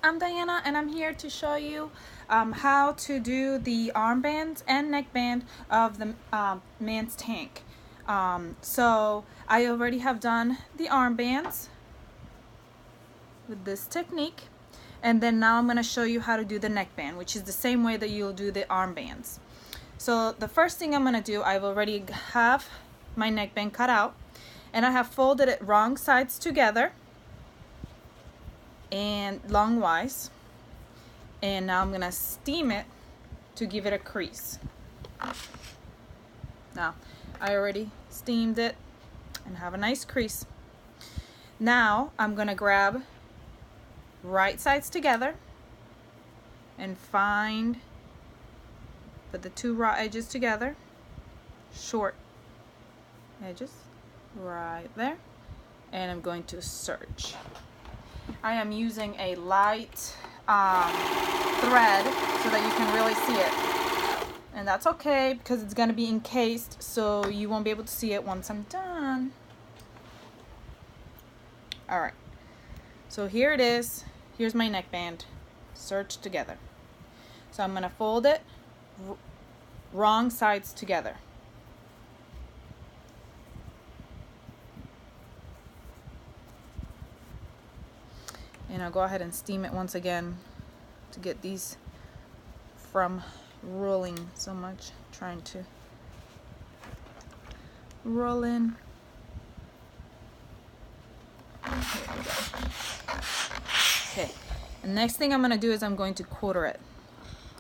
I'm Diana and I'm here to show you how to do the armbands and neckband of the man's tank. So I already have done the armbands with this technique, and then now I'm going to show you how to do the neckband, which is the same way that you'll do the armbands. So the first thing I'm going to do, I've already have my neckband cut out, and I have folded it wrong sides together and longwise, and now I'm gonna steam it to give it a crease. Now I already steamed it and have a nice crease. Now I'm gonna grab right sides together and put the two raw edges together, short edges right there, and I'm going to serge. I am using a light thread so that you can really see it, and that's okay because it's going to be encased, so you won't be able to see it once I'm done. Alright, so here it is. Here's my neckband serged together. So I'm going to fold it wrong sides together. And I'll go ahead and steam it once again to get these from rolling so much. Trying to roll in. Okay, and next thing I'm going to do is I'm going to quarter it.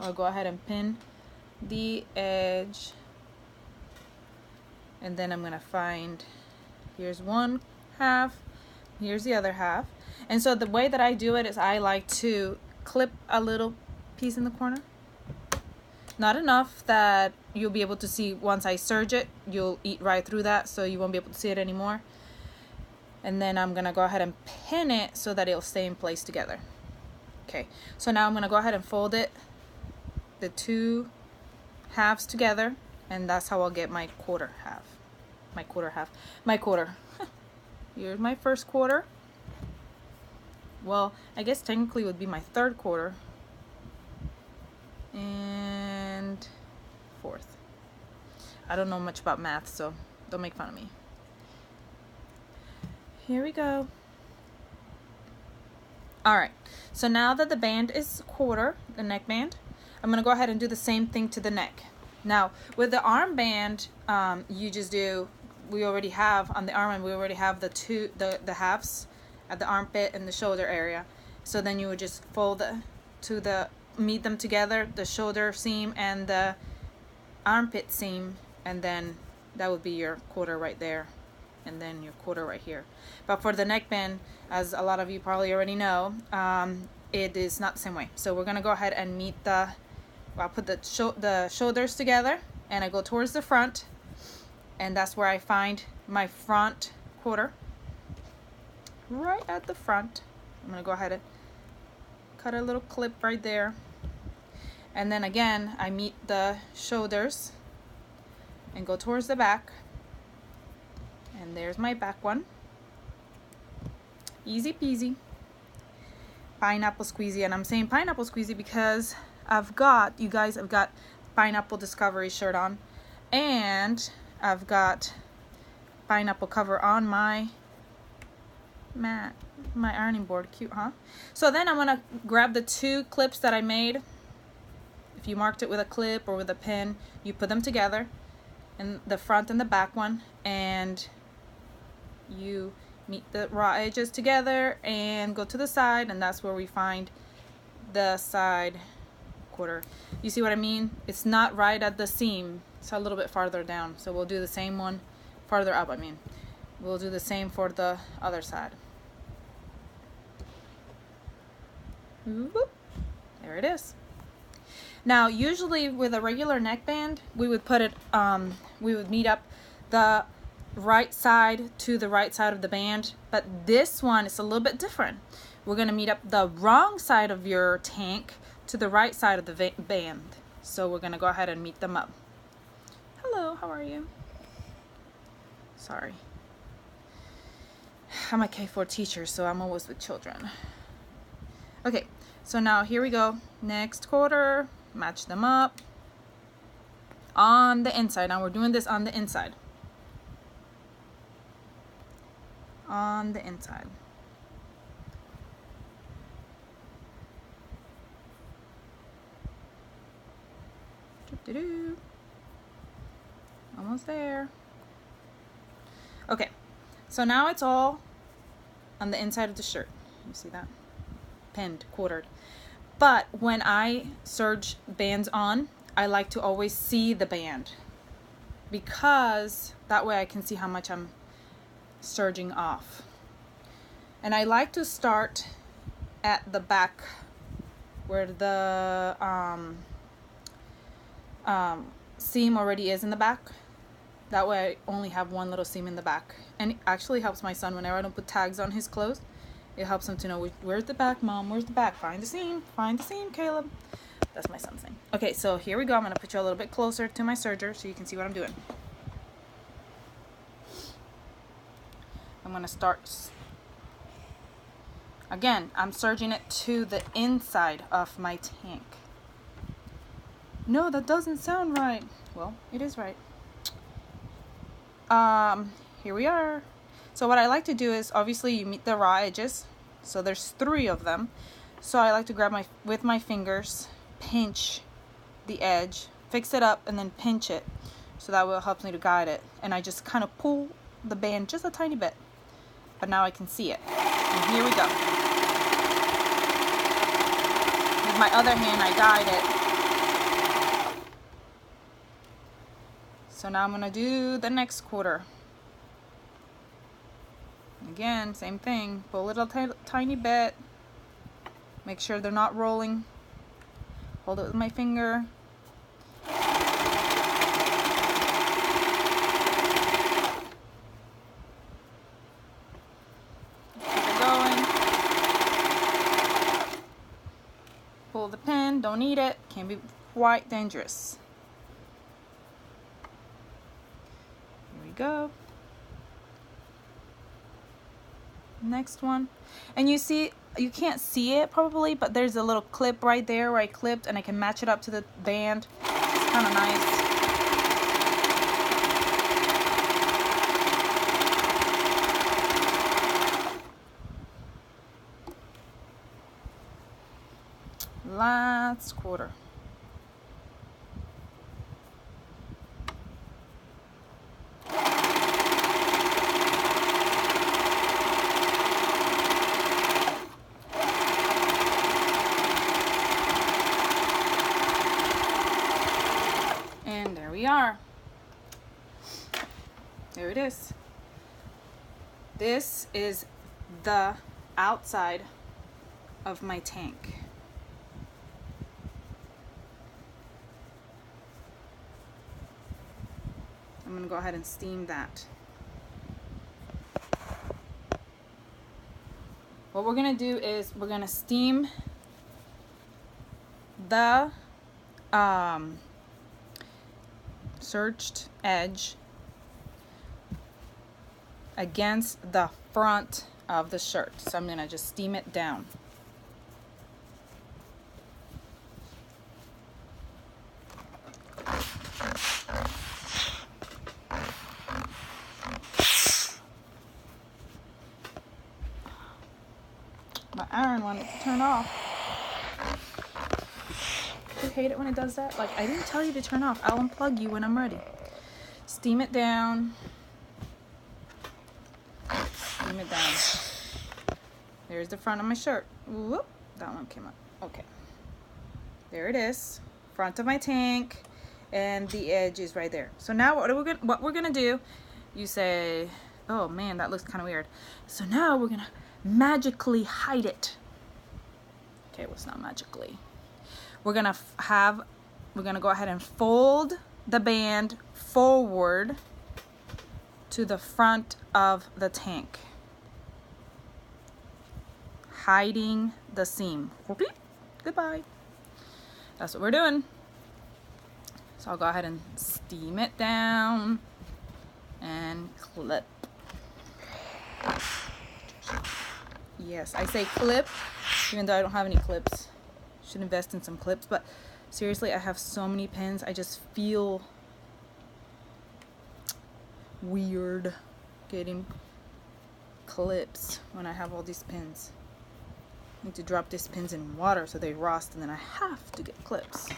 I'll go ahead and pin the edge, and then I'm going to find, here's one half, here's the other half. And so the way that I do it is I like to clip a little piece in the corner. Not enough that you'll be able to see once I serge it. You'll eat right through that, so you won't be able to see it anymore. And then I'm gonna go ahead and pin it so that it'll stay in place together. Okay, so now I'm gonna go ahead and fold it, the two halves together, and that's how I'll get my quarter half. My quarter. Here's my first quarter. Well, I guess technically it would be my third quarter and fourth. I don't know much about math, so don't make fun of me. Here we go. Alright, so now that the band is quarter, the neckband, I'm going to go ahead and do the same thing to the neck. Now, with the armband, you just do, we already have, on the armband, we already have the halves at the armpit and the shoulder area. So then you would just fold meet them together, the shoulder seam and the armpit seam, and then that would be your quarter right there, and then your quarter right here. But for the neckband, as a lot of you probably already know, it is not the same way. So we're gonna go ahead and meet I'll put the shoulders together, and I go towards the front, and that's where I find my front quarter. Right at the front. I'm going to go ahead and cut a little clip right there, and then again I meet the shoulders and go towards the back, and there's my back one. Easy peasy, pineapple squeezy. And I'm saying pineapple squeezy because I've got Pineapple Discovery shirt on, and I've got pineapple cover on my ironing board. Cute, huh? So then I'm gonna grab the two clips that I made. If you marked it with a clip or with a pin, you put them together, and the front and the back one, and you meet the raw edges together and go to the side, and that's where we find the side quarter. You see what I mean? It's not right at the seam, it's a little bit farther down. So we'll do the same one farther up. We'll do the same for the other side. Whoop. There it is. Now, usually with a regular neckband, we would put it, we would meet up the right side to the right side of the band, but this one is a little bit different. We're going to meet up the wrong side of your tank to the right side of the band. So we're going to go ahead and meet them up. Hello, how are you? Sorry. I'm a K4 teacher, so I'm always with children. Okay, so now here we go. Next quarter, match them up on the inside. Now we're doing this on the inside. On the inside. Almost there. Okay, so now it's all on the inside of the shirt. You see that? Pinned, quartered. But when I serge bands on, I like to always see the band, because that way I can see how much I'm serging off. And I like to start at the back where the seam already is in the back. That way I only have one little seam in the back. And it actually helps my son whenever I don't put tags on his clothes. It helps him to know, where's the back, Mom? Where's the back? Find the seam. Find the seam, Caleb. That's my son's thing. Okay, so here we go. I'm going to put you a little bit closer to my serger so you can see what I'm doing. I'm going to start. Again, I'm serging it to the inside of my tank. No, that doesn't sound right. Well, it is right. Here we are. So what I like to do is, obviously you meet the raw edges. So there's 3 of them. So I like to grab with my fingers, pinch the edge, fix it up, and then pinch it. So that will help me to guide it. And I just kind of pull the band just a tiny bit. But now I can see it. And here we go. With my other hand, I guide it. So now I'm going to do the next quarter. Again, same thing. Pull it a tiny bit. Make sure they're not rolling. Hold it with my finger. Keep it going. Pull the pin. Don't need it. Can be quite dangerous. Here we go. Next one. And you see, you can't see it probably, but there's a little clip right there where I clipped, and I can match it up to the band. It's kind of nice. Last quarter. We are. There it is. This is the outside of my tank. I'm going to go ahead and steam that. What we're going to do is we're going to steam the serged edge against the front of the shirt. So I'm going to just steam it down. My iron wanted to turn off. I hate it when it does that. Like, I didn't tell you to turn off. I'll unplug you when I'm ready. Steam it down. Steam it down. There's the front of my shirt. Whoop, that one came up. Okay. There it is. Front of my tank. And the edge is right there. So now what we're gonna do, you say, oh man, that looks kind of weird. So now we're gonna magically hide it. Okay, well, it's not magically. We're gonna go ahead and fold the band forward to the front of the tank, hiding the seam. Goodbye. That's what we're doing. So I'll go ahead and steam it down and clip. Yes, I say clip, even though I don't have any clips. Should invest in some clips, but seriously, I have so many pins. I just feel weird getting clips when I have all these pins. I need to drop these pins in water so they rust, and then I have to get clips.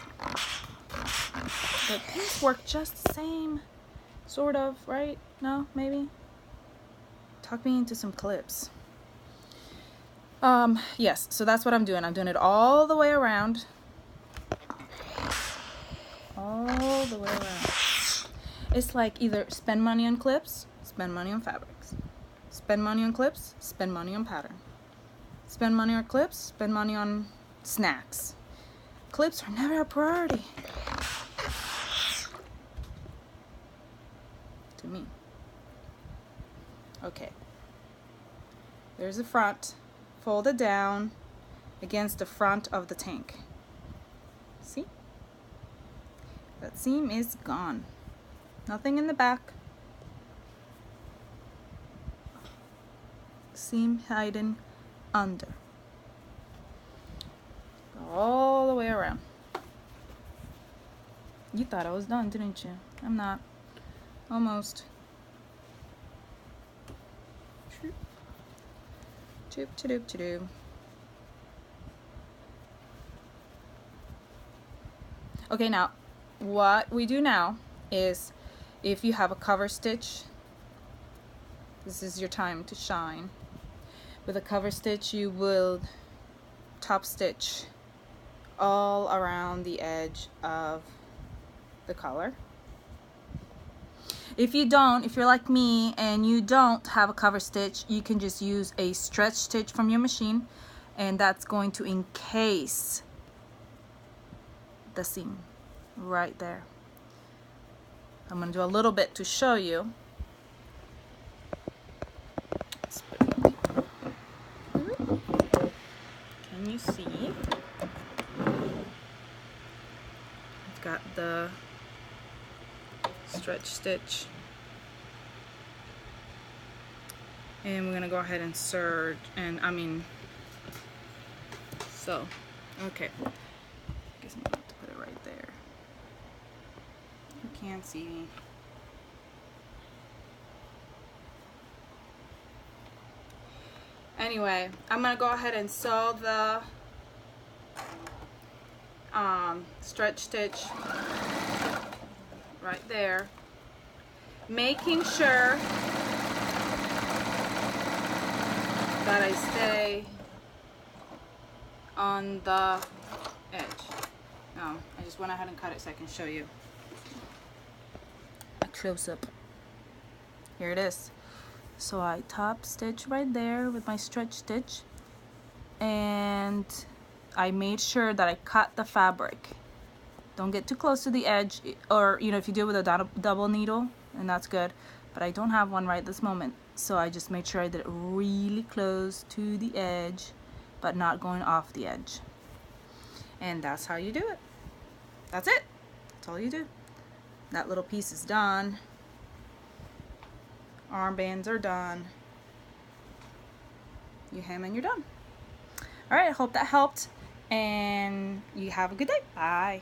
But pins work just the same, sort of, right? No, maybe? Talk me into some clips. Yes, so that's what I'm doing. I'm doing it all the way around. All the way around. It's like either spend money on clips, spend money on fabrics. Spend money on clips, spend money on pattern. Spend money on clips, spend money on snacks. Clips are never a priority. To me. Okay. There's the front. Fold it down against the front of the tank. See? That seam is gone. Nothing in the back. Seam hidden under. All the way around. You thought I was done, didn't you? I'm not. Almost. Choop choop choop. Okay, now what we do now is, if you have a cover stitch, this is your time to shine. With a cover stitch, you will top stitch all around the edge of the collar. If you don't, if you're like me and you don't have a cover stitch, you can just use a stretch stitch from your machine, and that's going to encase the seam right there. I'm going to do a little bit to show you. Can you see? I've got the stretch stitch, and we're gonna go ahead and serge, and so okay, I guess I'm gonna have to put it right there. You can't see me. Anyway, I'm gonna go ahead and sew the stretch stitch right there, making sure that I stay on the edge. No, I just went ahead and cut it so I can show you a close-up. Here it is. So I top stitch right there with my stretch stitch, and I made sure that I cut the fabric. Don't get too close to the edge, or if you do it with a double needle, and that's good, but I don't have one right this moment, so I just made sure I did it really close to the edge but not going off the edge. And that's how you do it. That's it. That's all you do. That little piece is done. Armbands are done. You hem and you're done. All right, I hope that helped, and you have a good day. Bye.